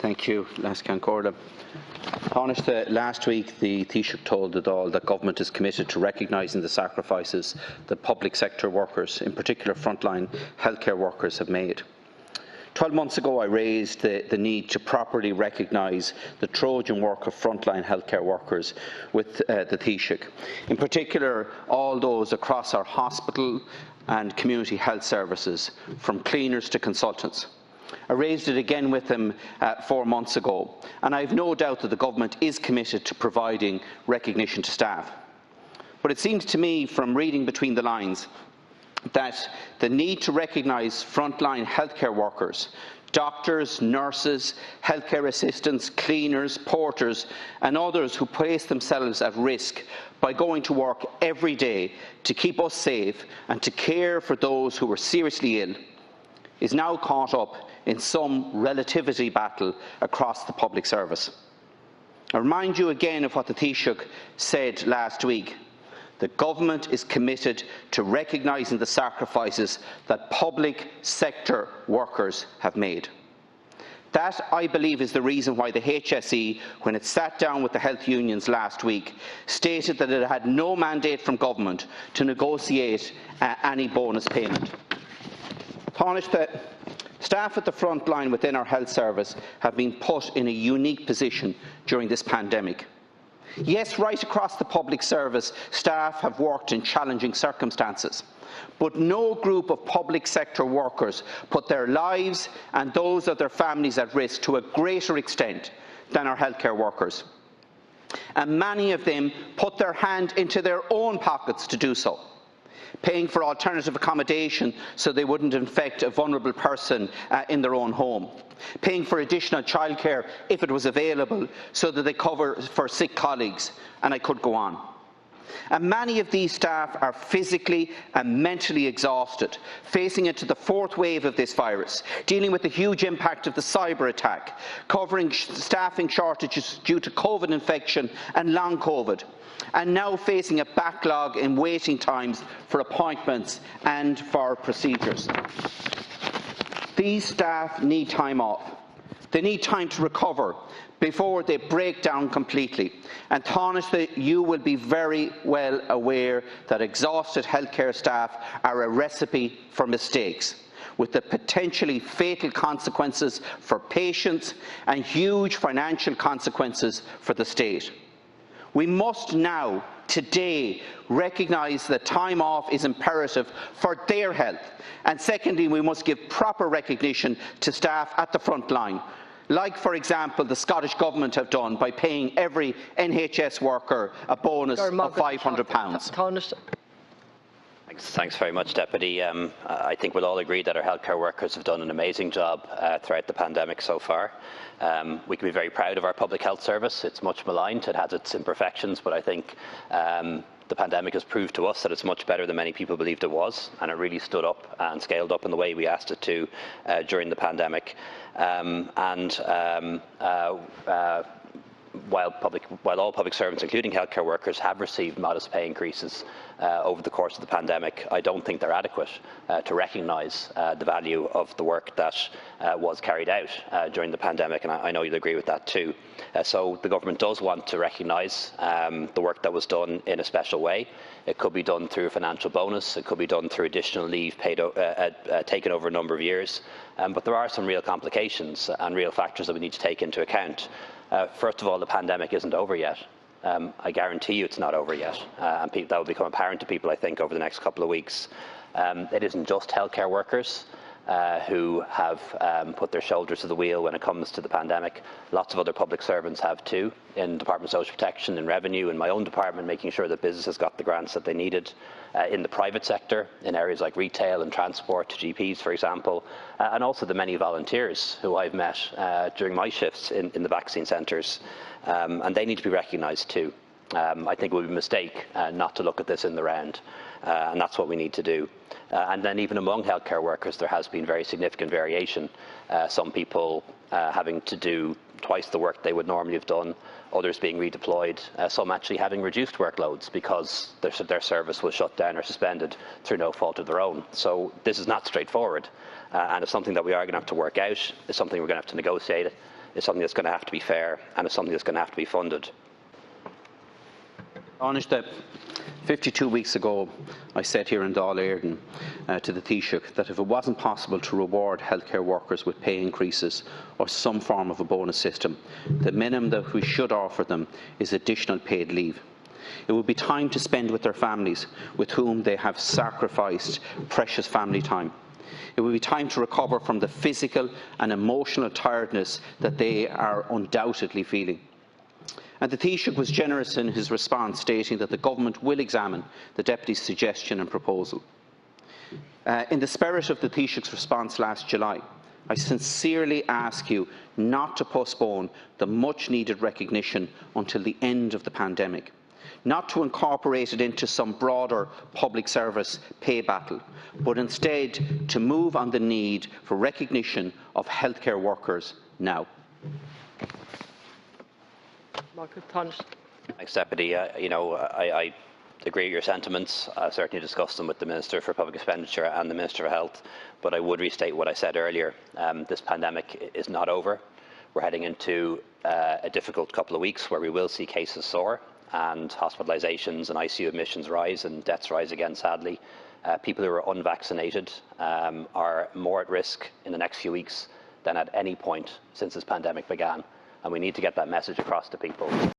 Thank you, Lascan Corda. Last week, the Taoiseach told the Dáil that government is committed to recognising the sacrifices that public sector workers, in particular frontline healthcare workers, have made. 12 months ago, I raised the need to properly recognise the Trojan work of frontline healthcare workers with the Taoiseach. In particular, all those across our hospital and community health services, from cleaners to consultants. I raised it again with him 4 months ago, and I have no doubt that the government is committed to providing recognition to staff. But it seems to me, from reading between the lines, that the need to recognise frontline healthcare workers, doctors, nurses, healthcare assistants, cleaners, porters and others who place themselves at risk by going to work every day to keep us safe and to care for those who are seriously ill, is now caught up in some relativity battle across the public service. I remind you again of what the Taoiseach said last week. The government is committed to recognising the sacrifices that public sector workers have made. That, I believe, is the reason why the HSE, when it sat down with the health unions last week, stated that it had no mandate from government to negotiate any bonus payment. Staff at the front line within our health service have been put in a unique position during this pandemic. Yes, right across the public service, staff have worked in challenging circumstances, but no group of public sector workers put their lives and those of their families at risk to a greater extent than our healthcare workers. And many of them put their hand into their own pockets to do so, paying for alternative accommodation so they wouldn't infect a vulnerable person in their own home, paying for additional childcare if it was available so that they cover for sick colleagues, and I could go on. And many of these staff are physically and mentally exhausted, facing into the fourth wave of this virus, dealing with the huge impact of the cyber attack, covering staffing shortages due to COVID infection and long COVID, and now facing a backlog in waiting times for appointments and for procedures. These staff need time off. They need time to recover before they break down completely. And Taoiseach, you will be very well aware that exhausted healthcare staff are a recipe for mistakes, with the potentially fatal consequences for patients and huge financial consequences for the state. We must now, today, recognise that time off is imperative for their health. And secondly, we must give proper recognition to staff at the front line, like, for example, the Scottish Government have done by paying every NHS worker a bonus of £500. Thanks very much, Deputy. I think we'll all agree that our healthcare workers have done an amazing job throughout the pandemic so far. We can be very proud of our public health service. It's much maligned, it has its imperfections, but I think the pandemic has proved to us that it's much better than many people believed it was, and it really stood up and scaled up in the way we asked it to during the pandemic. While all public servants, including healthcare workers, have received modest pay increases over the course of the pandemic, I don't think they're adequate to recognise the value of the work that was carried out during the pandemic, and I know you'll agree with that too. So the government does want to recognise the work that was done in a special way. It could be done through a financial bonus, it could be done through additional leave paid, taken over a number of years, but there are some real complications and real factors that we need to take into account. First of all, the pandemic isn't over yet. I guarantee you it's not over yet, and that will become apparent to people, I think, over the next couple of weeks. It isn't just healthcare workers who have put their shoulders to the wheel when it comes to the pandemic. Lots of other public servants have too, in Department of Social Protection, in Revenue, in my own department, making sure that businesses got the grants that they needed. In the private sector, in areas like retail and transport, GPs, for example, and also the many volunteers who I've met during my shifts in the vaccine centres, and they need to be recognised too. I think it would be a mistake not to look at this in the round, and that's what we need to do. And then even among healthcare workers, there has been very significant variation. Some people having to do twice the work they would normally have done, others being redeployed, some actually having reduced workloads because their service was shut down or suspended through no fault of their own. So this is not straightforward, and it's something that we are going to have to work out. It's something we're going to have to negotiate is something that's going to have to be fair and is something that's going to have to be funded. Taoiseach, 52 weeks ago, I said here in Dáil Éireann to the Taoiseach that if it wasn't possible to reward healthcare workers with pay increases or some form of a bonus system, the minimum that we should offer them is additional paid leave. It would be time to spend with their families, with whom they have sacrificed precious family time. It will be time to recover from the physical and emotional tiredness that they are undoubtedly feeling. And the Taoiseach was generous in his response, stating that the government will examine the Deputy's suggestion and proposal. In the spirit of the Taoiseach's response last July, I sincerely ask you not to postpone the much-needed recognition until the end of the pandemic, not to incorporate it into some broader public service pay battle, but instead to move on the need for recognition of healthcare workers now. Thanks, Deputy. I agree with your sentiments. I certainly discussed them with the Minister for Public Expenditure and the Minister for Health, but I would restate what I said earlier. This pandemic is not over. We're heading into a difficult couple of weeks where we will see cases soar and hospitalisations and ICU admissions rise and deaths rise again, sadly. People who are unvaccinated are more at risk in the next few weeks than at any point since this pandemic began, and we need to get that message across to people.